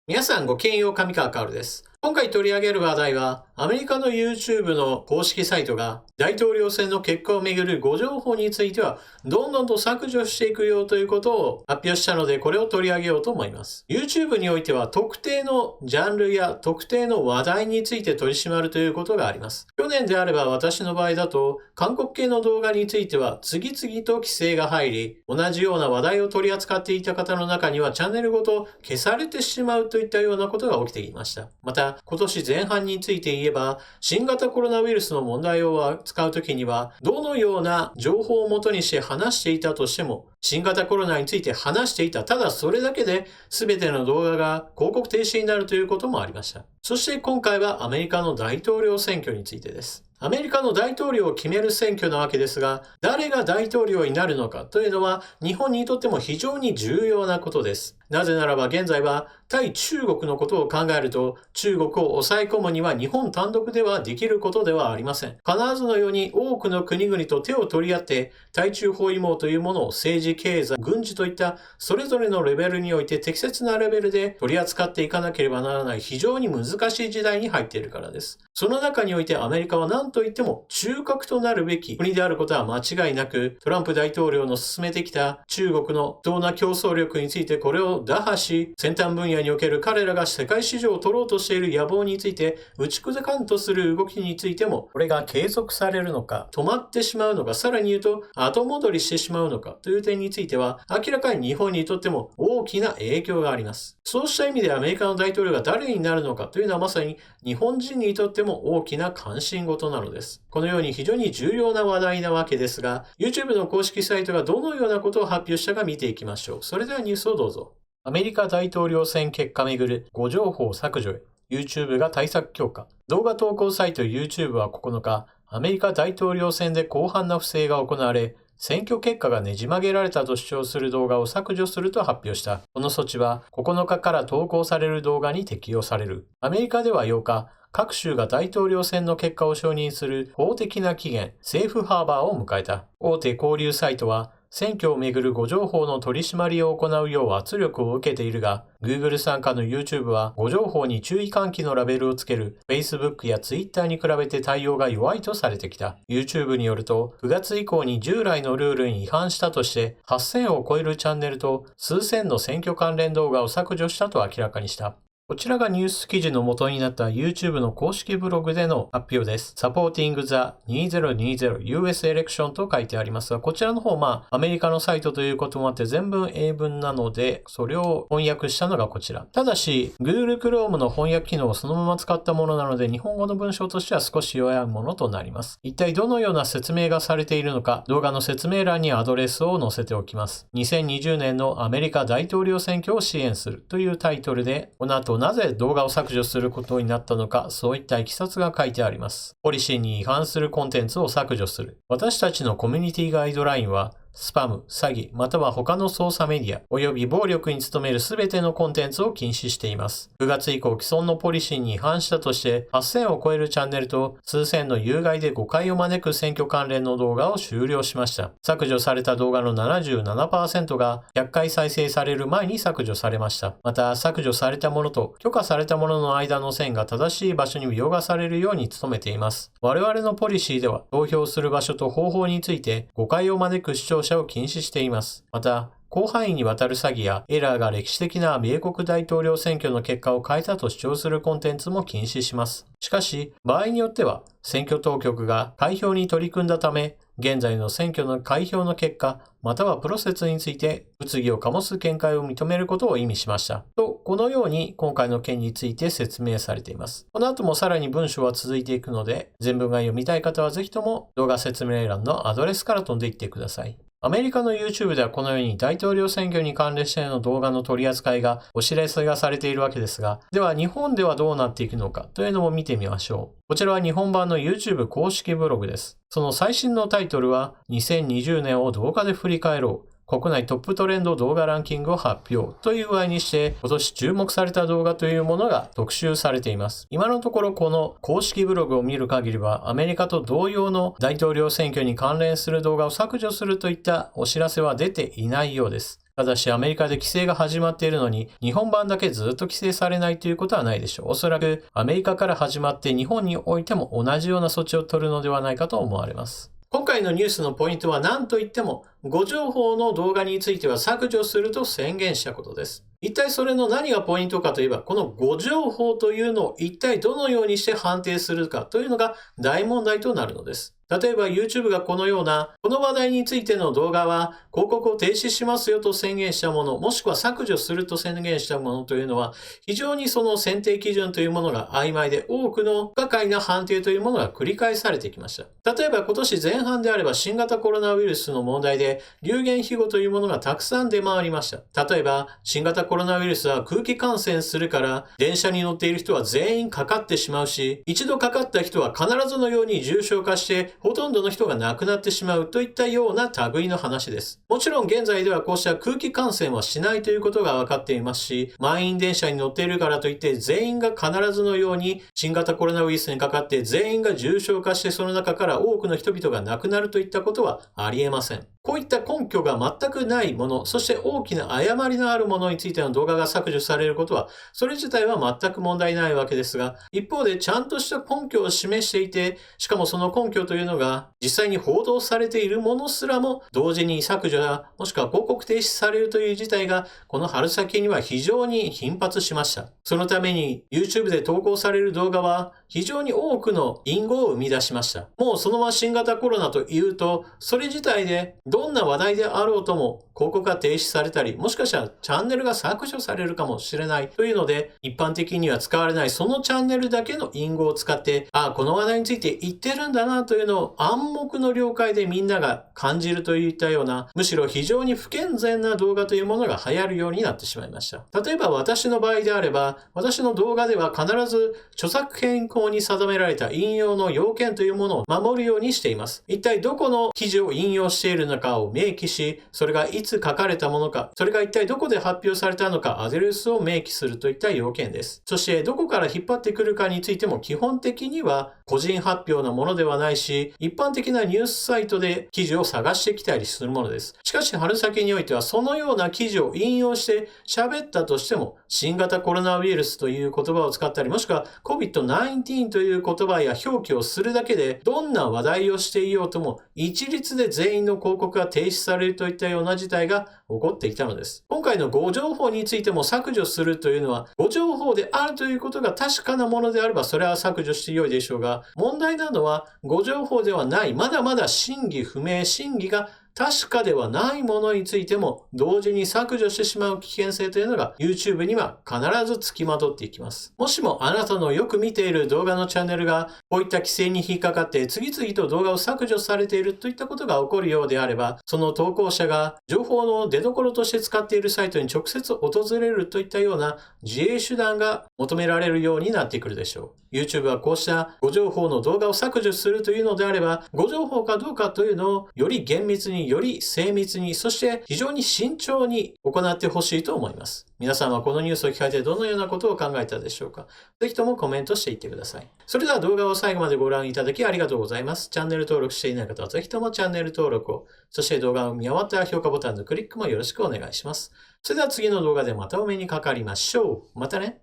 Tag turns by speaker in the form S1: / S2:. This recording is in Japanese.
S1: 皆さんごきげんよう、上川薫です。今回取り上げる話題は、アメリカの YouTube の公式サイトが大統領選の結果をめぐる誤情報についてはどんどんと削除していくよということを発表したので、これを取り上げようと思います。YouTube においては特定のジャンルや特定の話題について取り締まるということがあります。去年であれば私の場合だと、韓国系の動画については次々と規制が入り、同じような話題を取り扱っていた方の中にはチャンネルごと消されてしまうといったようなことが起きていました。また、今年前半について言えば、新型コロナウイルスの問題を扱うときには、どのような情報をもとにして話していたとしても、新型コロナについて話していた、ただそれだけで全ての動画が広告停止になるということもありました。そして今回はアメリカの大統領選挙についてです。アメリカの大統領を決める選挙なわけですが、誰が大統領になるのかというのは日本にとっても非常に重要なことです。なぜならば現在は対中国のことを考えると、中国を抑え込むには日本単独ではできることではありません。必ずのように多くの国々と手を取り合って対中包囲網というものを政治、経済、軍事といったそれぞれのレベルにおいて適切なレベルで取り扱っていかなければならない非常に難しい時代に入っているからです。その中においてアメリカは何といっても中核となるべき国であることは間違いなく、トランプ大統領の進めてきた中国の不当な競争力についてこれを打破し、先端分野における彼らが世界市場を取ろうとしている野望について打ち砕かんとする動きについても、これが継続されるのか、止まってしまうのか、さらに言うと後戻りしてしまうのかという点については、明らかに日本にとっても大きな影響があります。そうした意味でアメリカの大統領が誰になるのかというのはまさに日本人にとっても大きな関心事なのです。このように非常に重要な話題なわけですが、YouTube の公式サイトがどのようなことを発表したか見ていきましょう。それではニュースをどうぞ。アメリカ大統領選結果めぐる誤情報削除へ YouTube が対策強化。動画投稿サイト YouTube は9日、アメリカ大統領選で広範な不正が行われ、選挙結果がねじ曲げられたと主張する動画を削除すると発表した。この措置は9日から投稿される動画に適用される。アメリカでは8日、各州が大統領選の結果を承認する法的な期限、セーフハーバーを迎えた。大手交流サイトは、選挙をめぐる誤情報の取り締まりを行うよう圧力を受けているが、Google 傘下の YouTube は誤情報に注意喚起のラベルをつける Facebook や Twitter に比べて対応が弱いとされてきた。YouTube によると、9月以降に従来のルールに違反したとして8000を超えるチャンネルと数千の選挙関連動画を削除したと明らかにした。こちらがニュース記事の元になった YouTube の公式ブログでの発表です。Supporting the 2020 US Election と書いてありますが、こちらの方、アメリカのサイトということもあって全文英文なので、それを翻訳したのがこちら。ただし、Google Chrome の翻訳機能をそのまま使ったものなので、日本語の文章としては少し弱いものとなります。一体どのような説明がされているのか、動画の説明欄にアドレスを載せておきます。2020年のアメリカ大統領選挙を支援するというタイトルで、この後なぜ動画を削除することになったのか、そういったいきさつが書いてあります。ポリシーに違反するコンテンツを削除する。私たちのコミュニティガイドラインは、スパム、詐欺、または他の操作メディア、および暴力に努めるすべてのコンテンツを禁止しています。9月以降、既存のポリシーに違反したとして、8000を超えるチャンネルと数千の有害で誤解を招く選挙関連の動画を終了しました。削除された動画の 77% が100回再生される前に削除されました。また、削除されたものと許可されたものの間の線が正しい場所に描画されるように努めています。我々のポリシーでは、投票する場所と方法について誤解を招く主張者を禁止しています。また、広範囲にわたる詐欺やエラーが歴史的な米国大統領選挙の結果を変えたと主張するコンテンツも禁止します。しかし、場合によっては、選挙当局が開票に取り組んだため、現在の選挙の開票の結果、またはプロセスについて物議を醸す見解を認めることを意味しました。と、このように今回の件について説明されています。この後もさらに文章は続いていくので、全文が読みたい方はぜひとも動画説明欄のアドレスから飛んでいってください。アメリカの YouTube ではこのように大統領選挙に関連しての動画の取り扱いがお知らせがされているわけですが、では日本ではどうなっていくのかというのも見てみましょう。こちらは日本版の YouTube 公式ブログです。その最新のタイトルは2020年を動画で振り返ろう。国内トップトレンド動画ランキングを発表という具合にして今年注目された動画というものが特集されています。今のところこの公式ブログを見る限りはアメリカと同様の大統領選挙に関連する動画を削除するといったお知らせは出ていないようです。ただしアメリカで規制が始まっているのに、日本版だけずっと規制されないということはないでしょう。おそらくアメリカから始まって日本においても同じような措置を取るのではないかと思われます。今回のニュースのポイントは何といっても、誤情報の動画については削除すると宣言したことです。一体それの何がポイントかといえば、この誤情報というのを一体どのようにして判定するかというのが大問題となるのです。例えば YouTube がこのような、この話題についての動画は広告を停止しますよと宣言したもの、もしくは削除すると宣言したものというのは、非常にその選定基準というものが曖昧で、多くの不可解な判定というものが繰り返されてきました。例えば今年前半であれば新型コロナウイルスの問題で流言飛語というものがたくさん出回りました。例えば新型コロナウイルスは空気感染するから電車に乗っている人は全員かかってしまうし、一度かかった人は必ずのように重症化してほとんどの人が亡くなってしまうといったような類の話です。もちろん現在ではこうした空気感染はしないということが分かっていますし、満員電車に乗っているからといって全員が必ずのように新型コロナウイルスにかかって全員が重症化してその中から多くの人々が亡くなるといったことはありえません。こういった根拠が全くないもの、そして大きな誤りのあるものについての動画が削除されることは、それ自体は全く問題ないわけですが、一方でちゃんとした根拠を示していて、しかもその根拠というのが実際に報道されているものすらも同時に削除やもしくは広告停止されるという事態がこの春先には非常に頻発しました。そのために YouTube で投稿される動画は非常に多くの隠語を生み出しました。もうそのまま新型コロナというと、それ自体でどんな話題であろうとも広告が停止されたり、もしかしたらチャンネルが削除されるかもしれないというので、一般的には使われないそのチャンネルだけの隠語を使って、この話題について言ってるんだなというのを暗黙の了解でみんなが感じるといったような、むしろ非常に不健全な動画というものが流行るようになってしまいました。例えば私の場合であれば、私の動画では必ず著作権法に定められた引用の要件というものを守るようにしています。一体どこの記事を引用しているのかを明記し、それがいつ書かれたものか、それが一体どこで発表されたのか、アドレスを明記するといった要件です。そしてどこから引っ張ってくるかについても基本的には個人発表なものではないし、一般的なニュースサイトで記事を探してきたりするものです。しかし春先においてはそのような記事を引用して喋ったとしても、新型コロナウイルスという言葉を使ったり、もしくは COVID-19 という言葉や表記をするだけで、どんな話題をしていようとも一律で全員の広告が停止されるといったような事態が起こっていたのです。今回の誤情報についても削除するというのは、誤情報であるということが確かなものであれば、それは削除してよいでしょうが、問題なのは誤情報ではない、まだまだ真偽不明、真偽が確かではないものについても同時に削除してしまう危険性というのが YouTube には必ず付きまとっていきます。もしもあなたのよく見ている動画のチャンネルがこういった規制に引っかかって次々と動画を削除されているといったことが起こるようであれば、その投稿者が情報の出所として使っているサイトに直接訪れるといったような自衛手段が求められるようになってくるでしょう。YouTube はこうした誤情報の動画を削除するというのであれば、誤情報かどうかというのをより厳密に、より精密に、そして非常に慎重に行ってほしいと思います。皆さんはこのニュースを聞かれてどのようなことを考えたでしょうか。ぜひともコメントしていってください。それでは動画を最後までご覧いただきありがとうございます。チャンネル登録していない方はぜひともチャンネル登録を、そして動画を見終わったら評価ボタンのクリックもよろしくお願いします。それでは次の動画でまたお目にかかりましょう。またね。